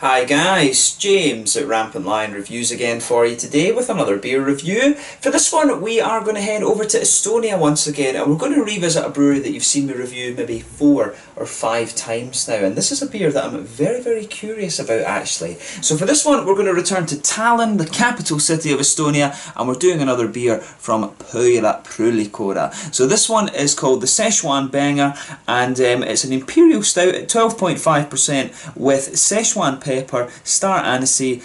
Hi guys, James at RampantLionReviews again for you today with another beer review. For this one we are going to head over to Estonia once again, and we're going to revisit a brewery that you've seen me review maybe 4 or 5 times now, and this is a beer that I'm very curious about actually. So for this one we're going to return to Tallinn, the capital city of Estonia, and we're doing another beer from Põhjala Pruulikoda. So this one is called the Szechuan bänger, and it's an Imperial Stout at 12.5% with Szechuan pepper, star anise,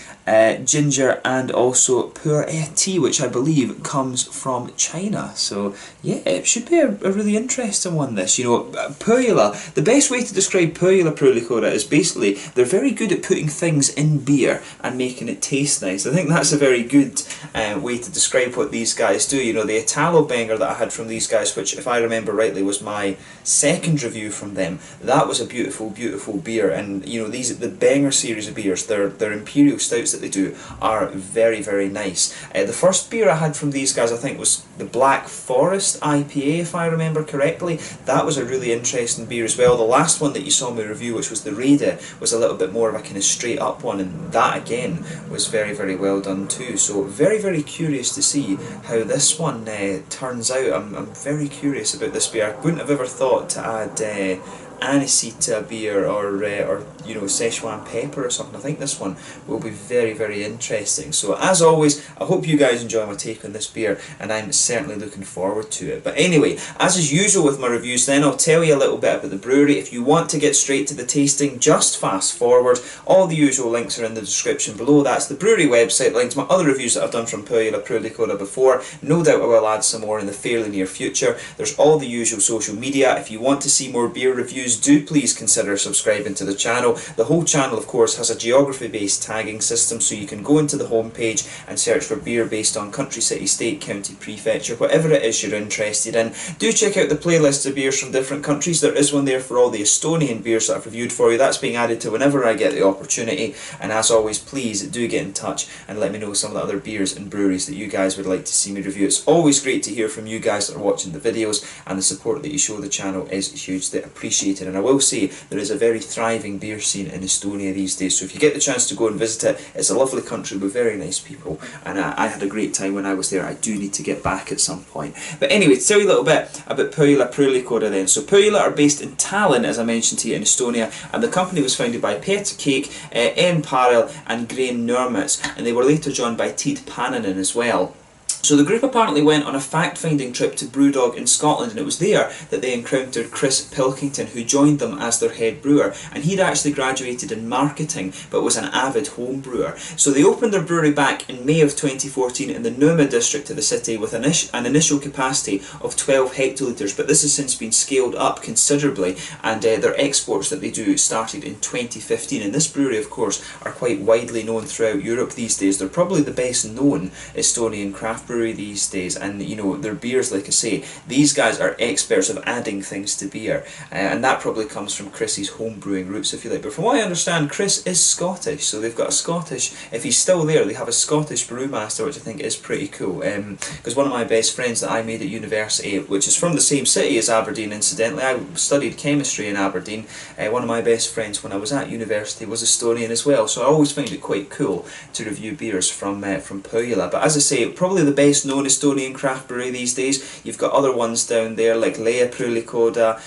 ginger, and also pu'er tea, which I believe comes from China. So yeah, it should be a really interesting one, this. You know, Põhjala, the best way to describe Põhjala Pruulikoda is basically they're very good at putting things in beer and making it taste nice. I think that's a very good way to describe what these guys do. You know, the Stout banger that I had from these guys, which if I remember rightly was my second review from them, that was a beautiful beer. And you know, the banger series of beers, their Imperial Stouts that they do are very nice. The first beer I had from these guys I think was the Black Forest IPA, if I remember correctly. That was a really interesting beer as well. The last one that you saw me review, which was the Reda, was a little bit more of a kind of straight up one, and that again was very well done too. So very curious to see how this one turns out. I'm very curious about this beer. I wouldn't have ever thought to add anise to a beer, or you know, Szechuan pepper or something. I think this one will be very interesting. So as always, I hope you guys enjoy my take on this beer, and I'm certainly looking forward to it. But anyway, as is usual with my reviews, then I'll tell you a little bit about the brewery. If you want to get straight to the tasting, just fast forward. All the usual links are in the description below. That's the brewery website, links to my other reviews that I've done from Põhjala Pruulikoda before. No doubt I will add some more in the fairly near future. There's all the usual social media. If you want to see more beer reviews, do please consider subscribing to the channel. The whole channel, of course, has a geography-based tagging system, so you can go into the homepage and search for beer based on country, city, state, county, prefecture, whatever it is you're interested in. Do check out the playlist of beers from different countries. There is one there for all the Estonian beers that I've reviewed for you. That's being added to whenever I get the opportunity. And as always, please do get in touch and let me know some of the other beers and breweries that you guys would like to see me review. It's always great to hear from you guys that are watching the videos, and the support that you show the channel is hugely appreciated. And I will say there is a very thriving beer scene in Estonia these days, so if you get the chance to go and visit it, it's a lovely country with very nice people, and I had a great time when I was there. I do need to get back at some point. But anyway, to tell you a little bit about Põhjala Pruulikoda then. So Põhjala are based in Tallinn, as I mentioned to you, in Estonia, and the company was founded by Peter Cake, Imperial and Grain Nurmits, and they were later joined by Tiit Pannanen as well. So the group apparently went on a fact-finding trip to Brewdog in Scotland, and it was there that they encountered Chris Pilkington, who joined them as their head brewer, and he'd actually graduated in marketing but was an avid home brewer. So they opened their brewery back in May of 2014 in the Nurma district of the city with an initial capacity of 12 hectolitres, but this has since been scaled up considerably, and their exports that they do started in 2015. And this brewery, of course, are quite widely known throughout Europe these days. They're probably the best known Estonian craft brewery these days, and you know, their beers, like I say, these guys are experts of adding things to beer, and that probably comes from Chris's home brewing roots, if you like. But from what I understand, Chris is Scottish, so they've got a Scottish, if he's still there, they have a Scottish brewmaster, which I think is pretty cool, because one of my best friends that I made at university, which is from the same city as Aberdeen incidentally, I studied chemistry in Aberdeen, one of my best friends when I was at university was Estonian as well, so I always find it quite cool to review beers from Põhjala. But as I say, probably the best known Estonian craft brewery these days. You've got other ones down there like Leia Pruulikoda,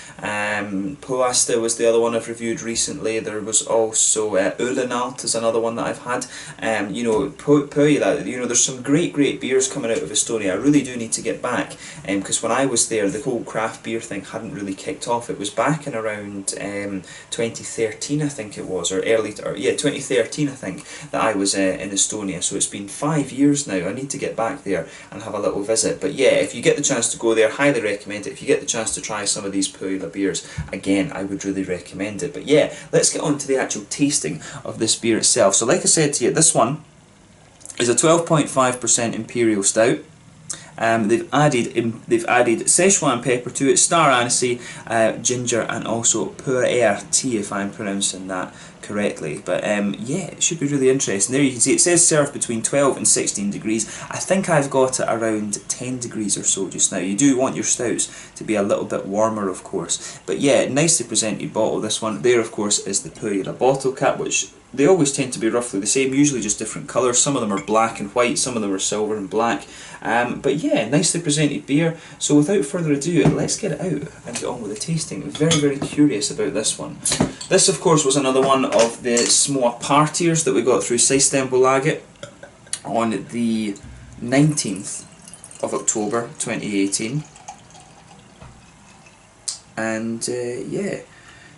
Puasta was the other one I've reviewed recently. There was also Ulenalt is another one that I've had. You know, Põhjala, you know, there's some great beers coming out of Estonia. I really do need to get back, because when I was there, the whole craft beer thing hadn't really kicked off. It was back in around 2013, I think it was, or 2013 I think, that I was in Estonia. So it's been 5 years now. I need to get back there and have a little visit. But yeah, if you get the chance to go there, highly recommend it. If you get the chance to try some of these Põhjala beers, again, I would really recommend it. But yeah, let's get on to the actual tasting of this beer itself. So like I said to you, this one is a 12.5% Imperial Stout. They've added Szechuan pepper to it, star anise, ginger, and also pu'er tea, if I'm pronouncing that correctly. But yeah, it should be really interesting. There you can see it says served between 12 and 16 degrees. I think I've got it around 10 degrees or so just now. You do want your stouts to be a little bit warmer, of course. But yeah, nicely presented bottle, this one. There, of course, is the Põhjala bottle cap, which they always tend to be roughly the same, usually just different colours. Some of them are black and white, some of them are silver and black. But yeah, nicely presented beer. So without further ado, let's get it out and get on with the tasting. Very, very curious about this one. This, of course, was another one of the små partiers that we got through Systembolaget on the 19th of October 2018. And yeah,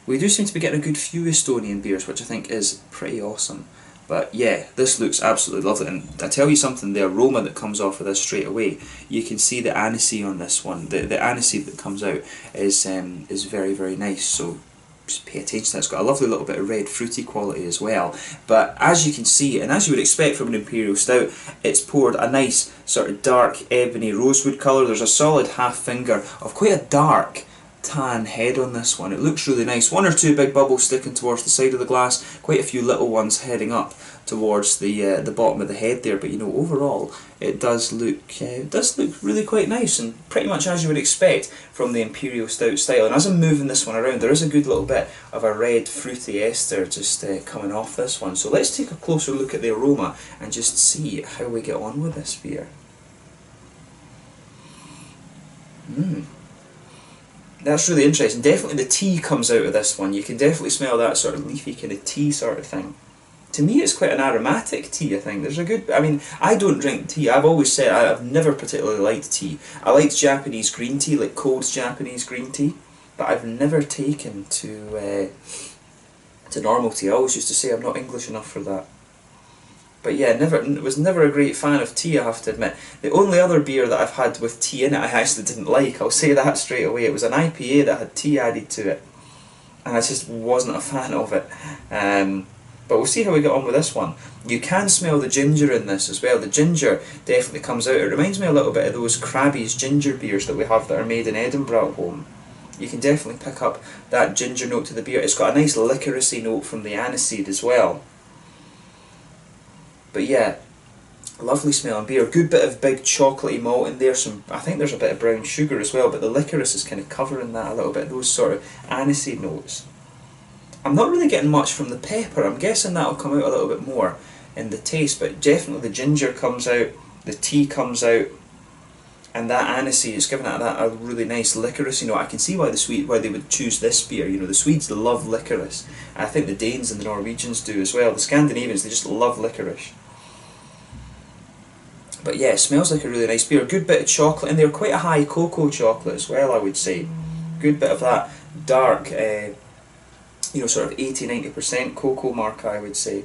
we do seem to be getting a good few Estonian beers, which I think is pretty awesome. But yeah, this looks absolutely lovely, and I tell you something, the aroma that comes off of this straight away, you can see the aniseed on this one. The aniseed that comes out is very, very nice, so just pay attention to that. It's got a lovely little bit of red fruity quality as well. But as you can see, and as you would expect from an Imperial Stout, it's poured a nice sort of dark ebony rosewood colour. There's a solid half finger of quite a dark tan head on this one. It looks really nice. One or two big bubbles sticking towards the side of the glass, quite a few little ones heading up towards the bottom of the head there, but you know, overall it does look really quite nice, and pretty much as you would expect from the Imperial Stout style. And as I'm moving this one around, there is a good little bit of a red fruity ester just coming off this one. So let's take a closer look at the aroma and just see how we get on with this beer. That's really interesting. Definitely the tea comes out of this one. You can definitely smell that sort of leafy kind of tea sort of thing. To me it's quite an aromatic tea, I think. There's a good... I mean, I don't drink tea. I've always said I've never particularly liked tea. I liked Japanese green tea, like cold Japanese green tea, but I've never taken to normal tea. I always used to say I'm not English enough for that. But yeah, was never a great fan of tea, I have to admit. The only other beer that I've had with tea in it I actually didn't like, I'll say that straight away. It was an IPA that had tea added to it, and I just wasn't a fan of it. But we'll see how we get on with this one. You can smell the ginger in this as well. The ginger definitely comes out. It reminds me a little bit of those Krabby's ginger beers that we have that are made in Edinburgh at home. You can definitely pick up that ginger note to the beer. It's got a nice licoricey note from the aniseed as well. But yeah, lovely smelling beer. Good bit of big chocolatey malt in there. I think there's a bit of brown sugar as well, but the licorice is kind of covering that a little bit. Those sort of aniseed notes. I'm not really getting much from the pepper. I'm guessing that'll come out a little bit more in the taste, but definitely the ginger comes out, the tea comes out, and that aniseed is giving that a really nice licorice. You know, I can see why they would choose this beer. You know, the Swedes love licorice. I think the Danes and the Norwegians do as well. The Scandinavians, they just love licorice. But yeah, it smells like a really nice beer. Good bit of chocolate in there, quite a high cocoa chocolate as well, I would say. Good bit of that dark, you know, sort of 80-90% cocoa mark, I would say.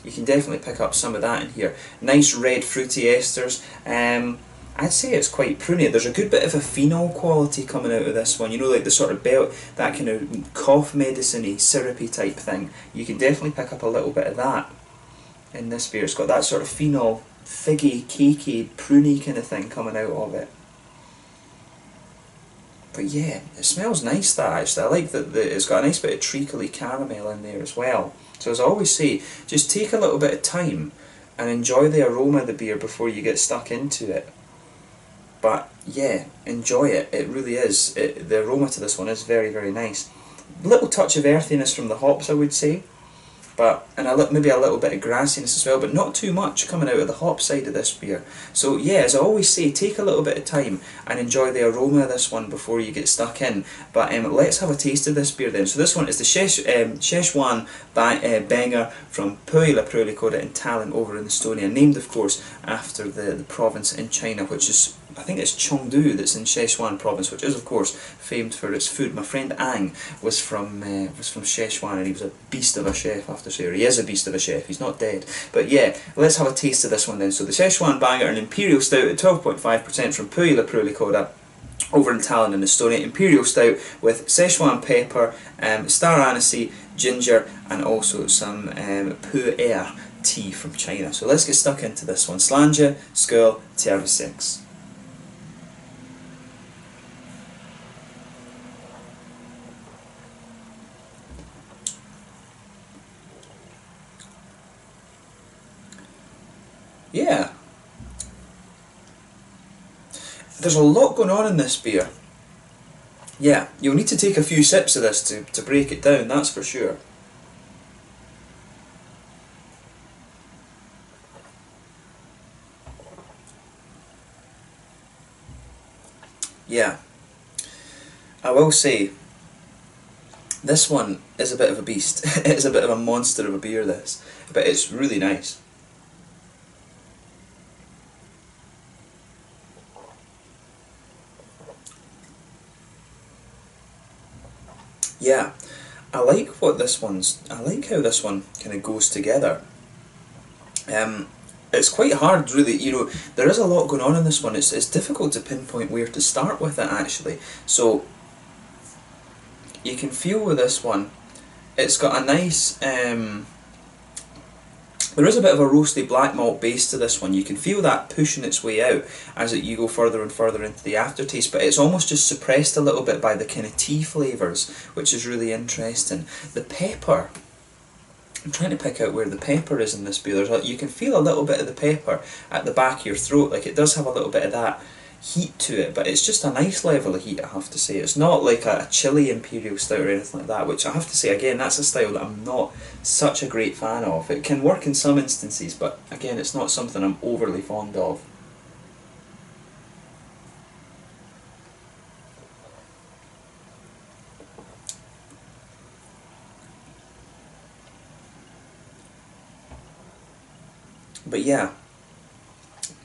You can definitely pick up some of that in here. Nice red fruity esters. I'd say it's quite pruny. There's a good bit of a phenol quality coming out of this one. You know, like the sort of that kind of cough medicine-y, syrupy type thing. You can definitely pick up a little bit of that in this beer. It's got that sort of phenol, figgy, cakey, pruny kind of thing coming out of it. But yeah, it smells nice, that actually. I like that it's got a nice bit of treacly caramel in there as well. So as I always say, just take a little bit of time and enjoy the aroma of the beer before you get stuck into it. But yeah, enjoy it. It really is. The aroma to this one is very, very nice. Little touch of earthiness from the hops, I would say. And maybe a little bit of grassiness as well, but not too much coming out of the hop side of this beer. So yeah, as I always say, take a little bit of time and enjoy the aroma of this one before you get stuck in. But let's have a taste of this beer then. So this one is the Szechuan bänger from Põhjala Pruulikoda in Tallinn over in Estonia, named of course after the province in China, which is, I think it's Chengdu that's in Szechuan province, which is of course famed for its food. My friend Ang was from Szechuan, and he was a beast of a chef, I have to say. Or he is a beast of a chef, he's not dead. But yeah, let's have a taste of this one then. So the Szechuan bänger, an Imperial Stout at 12.5% from Põhjala Pruulikoda over in Tallinn in Estonia. Imperial Stout with Szechuan pepper, star anise, ginger, and also some pu'er tea from China. So let's get stuck into this one. Slanja, skål, tjärviseks. Yeah, there's a lot going on in this beer. Yeah, you'll need to take a few sips of this to break it down, that's for sure. yeah, I will say, this one is a bit of a beast. It's a bit of a monster of a beer, this, but it's really nice. Yeah, I like I like how this one kind of goes together. It's quite hard, really. There is a lot going on in this one. It's difficult to pinpoint where to start with it, actually. So you can feel with this one, it's got a nice. There is a bit of a roasty black malt base to this one. You can feel that pushing its way out as you go further and further into the aftertaste, but it's almost just suppressed a little bit by the kind of tea flavours, which is really interesting. The pepper, I'm trying to pick out where the pepper is in this beer. You can feel a little bit of the pepper at the back of your throat, like it does have a little bit of that heat to it, but it's just a nice level of heat, I have to say. It's not like a chilly Imperial Stout or anything like that, which I have to say, again, that's a style that I'm not such a great fan of. It can work in some instances, but again, it's not something I'm overly fond of. But yeah,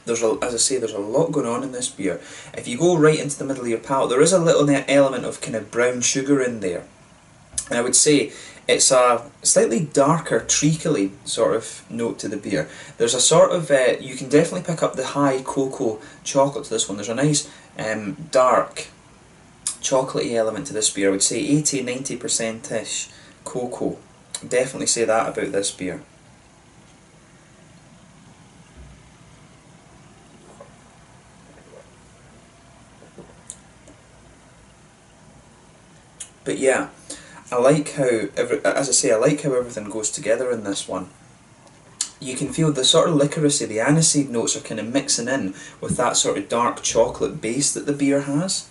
as I say, there's a lot going on in this beer. If you go right into the middle of your palate, there is a little element of kind of brown sugar in there. And I would say it's a slightly darker, treacly sort of note to the beer. There's a sort of, you can definitely pick up the high cocoa chocolate to this one. There's a nice dark chocolatey element to this beer. I would say 80–90%-ish cocoa. Definitely say that about this beer. But yeah, I like how, as I say, I like how everything goes together in this one. You can feel the sort of licoricey, the aniseed notes are kind of mixing in with that sort of dark chocolate base that the beer has,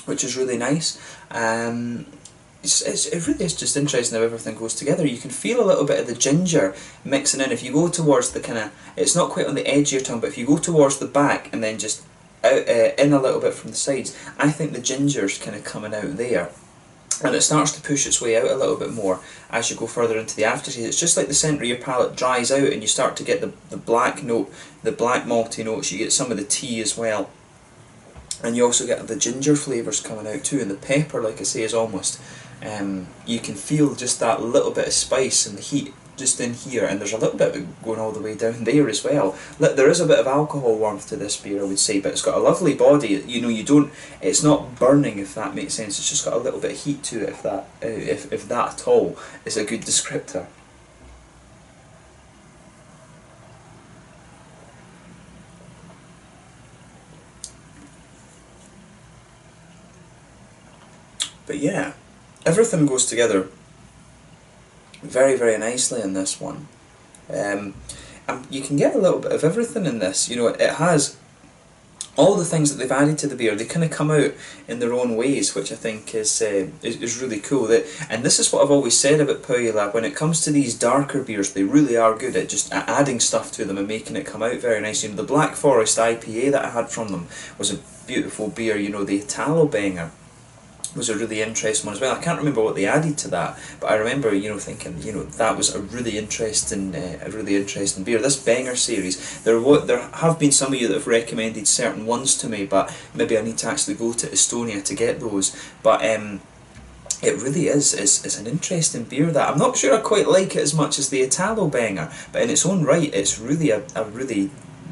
which is really nice. It really is just interesting how everything goes together. You can feel a little bit of the ginger mixing in. If you go towards the kind of, it's not quite on the edge of your tongue, but if you go towards the back and then just out, in a little bit from the sides, I think the ginger's kind of coming out there. And it starts to push its way out a little bit more as you go further into the aftertaste. It's just like the centre of your palate dries out and you start to get the black note, the black malty notes, you get some of the tea as well. And you also get the ginger flavours coming out too, and the pepper, like I say, is almost, you can feel just that little bit of spice and the heat just in here, and there's a little bit going all the way down there as well. There is a bit of alcohol warmth to this beer, I would say, but it's got a lovely body. It's not burning, if that makes sense. It's just got a little bit of heat to it, if that at all is a good descriptor. But yeah, everything goes together very, very nicely in this one. You can get a little bit of everything in this. It has all the things that they've added to the beer. They kind of come out in their own ways, which I think is really cool. And this is what I've always said about Pohjala. When it comes to these darker beers, they really are good at just adding stuff to them and making it come out very nice. The Black Forest IPA that I had from them was a beautiful beer. The Szechuan bänger was a really interesting one as well. I can't remember what they added to that, but I remember thinking that was a really interesting beer. This Banger series, there have been some of you that have recommended certain ones to me, but maybe I need to actually go to Estonia to get those. But it really is an interesting beer that I'm not sure I quite like it as much as the Szechuan bänger, but in its own right it's really a really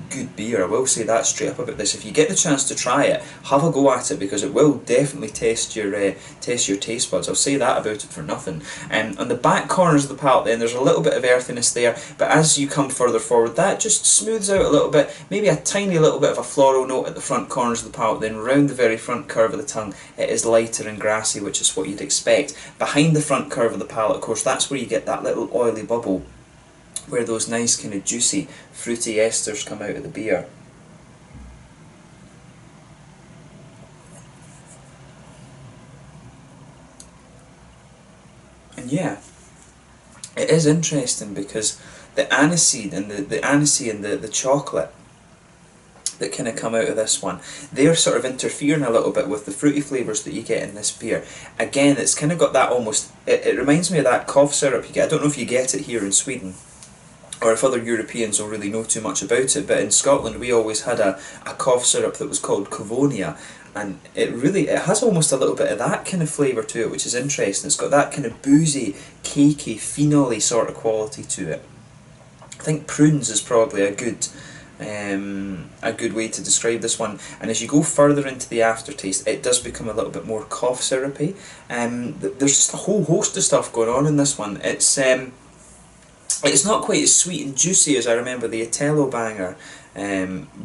good beer. I will say that straight up about this. If you get the chance to try it, have a go at it, because it will definitely test your taste buds. I'll say that about it for nothing. On the back corners of the palate then, there's a little bit of earthiness there, but as you come further forward, that just smooths out a little bit, maybe a tiny little bit of a floral note at the front corners of the palate. Then round the very front curve of the tongue, it is lighter and grassy, which is what you'd expect. Behind the front curve of the palate, of course, that's where you get that little oily bubble, where those nice kind of juicy, fruity esters come out of the beer. And yeah, it is interesting because the aniseed and the chocolate that kind of come out of this one. They're sort of interfering a little bit with the fruity flavours that you get in this beer. Again, it's kind of got that almost, it reminds me of that cough syrup you get. I don't know if you get it here in Sweden, or if other Europeans don't really know too much about it, but in Scotland we always had a cough syrup that was called Covonia, and it has almost a little bit of that kind of flavour to it, which is interesting. It's got that kind of boozy, cakey, phenol-y sort of quality to it. I think prunes is probably a good way to describe this one. And as you go further into the aftertaste, it does become a little bit more cough syrupy. There's just a whole host of stuff going on in this one. It's not quite as sweet and juicy as I remember the Szechuan bänger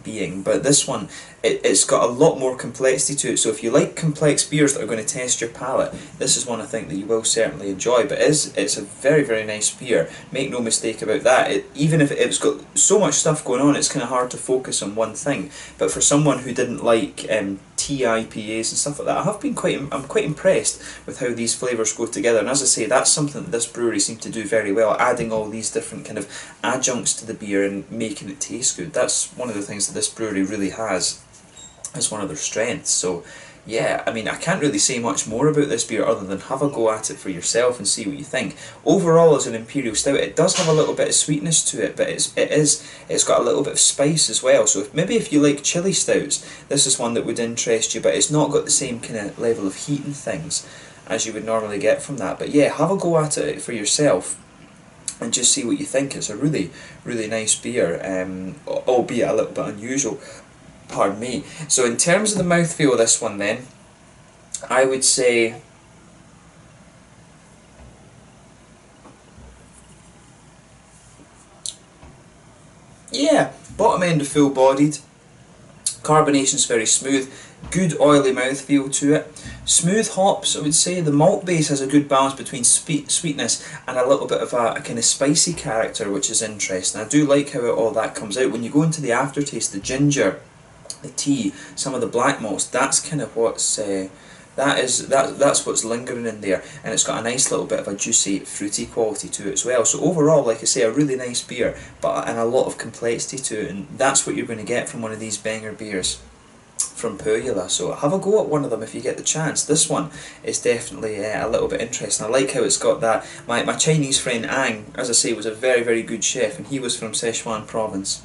being, but this one, it's got a lot more complexity to it. So if you like complex beers that are going to test your palate, this is one I think that you will certainly enjoy. But it's a very, very nice beer, make no mistake about that. Even if it's got so much stuff going on, it's kind of hard to focus on one thing. But for someone who didn't like tea IPAs and stuff like that, I'm quite impressed with how these flavours go together. And as I say, that's something that this brewery seemed to do very well, adding all these different kind of adjuncts to the beer and making it taste good. That's one of the things that this brewery really has as one of their strengths. So yeah, I mean, I can't really say much more about this beer other than have a go at it for yourself and see what you think. Overall, as an Imperial Stout, it does have a little bit of sweetness to it, but it's got a little bit of spice as well. So maybe if you like chili stouts, this is one that would interest you, but it's not got the same kind of level of heat and things as you would normally get from that. But yeah, have a go at it for yourself and just see what you think. It's a really, really nice beer, albeit a little bit unusual. Pardon me. So in terms of the mouthfeel of this one then, I would say yeah, bottom end of full bodied, carbonation's very smooth, good oily mouthfeel to it, smooth hops. I would say the malt base has a good balance between sweetness and a little bit of a kind of spicy character, which is interesting. I do like how all that comes out. When you go into the aftertaste, the ginger, the tea, some of the black malts, that's kind of what's that's what's lingering in there, and it's got a nice little bit of a juicy, fruity quality to it as well. So overall, like I say, a really nice beer, and a lot of complexity to it, and that's what you're going to get from one of these banger beers from Pohjala. So have a go at one of them if you get the chance. This one is definitely a little bit interesting. I like how it's got that. My Chinese friend Ang, as I say, was a very, very good chef, and he was from Szechuan province,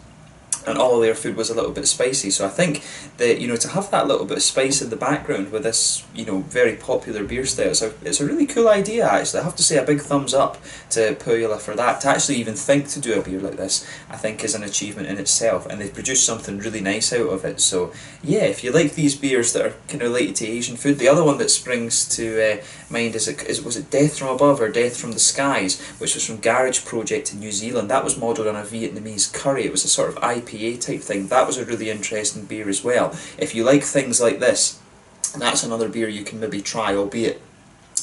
and all their food was a little bit spicy. So I think that, you know, to have that little bit of spice in the background with this, you know, very popular beer style, it's a really cool idea actually. I have to say a big thumbs up to Pohjala for that. To actually even think to do a beer like this, I think is an achievement in itself, and they've produced something really nice out of it. So yeah, if you like these beers that are kind of related to Asian food, the other one that springs to mind was it Death from Above or Death from the Skies, which was from Garage Project in New Zealand. That was modelled on a Vietnamese curry. It was a sort of IPA type thing. That was a really interesting beer as well. If you like things like this, that's another beer you can maybe try, albeit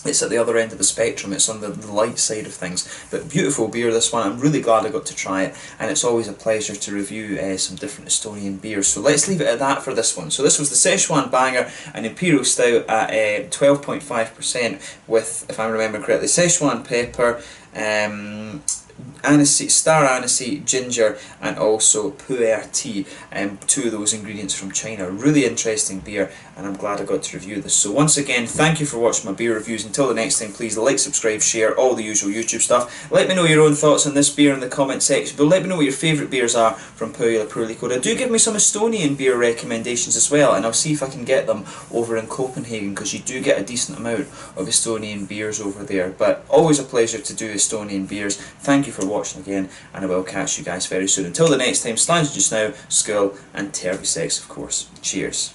it's at the other end of the spectrum. It's on the light side of things, but beautiful beer, this one. I'm really glad I got to try it, and it's always a pleasure to review some different Estonian beers. So let's leave it at that for this one. So this was the Szechuan Banger, an Imperial Stout at 12.5% with, if I remember correctly, Szechuan pepper, aniseed, star aniseed, ginger, and also pu'er tea, two of those ingredients from China. Really interesting beer, and I'm glad I got to review this. So once again, thank you for watching my beer reviews. Until the next time, please like, subscribe, share, all the usual YouTube stuff. Let me know your own thoughts on this beer in the comment section, but let me know what your favourite beers are from Põhjala Pruulikoda. Do give me some Estonian beer recommendations as well, and I'll see if I can get them over in Copenhagen, because you do get a decent amount of Estonian beers over there. But always a pleasure to do Estonian beers. Thank you for watching again, and I will catch you guys very soon. Until the next time, slange just now, skull, and tervi sex, of course. Cheers.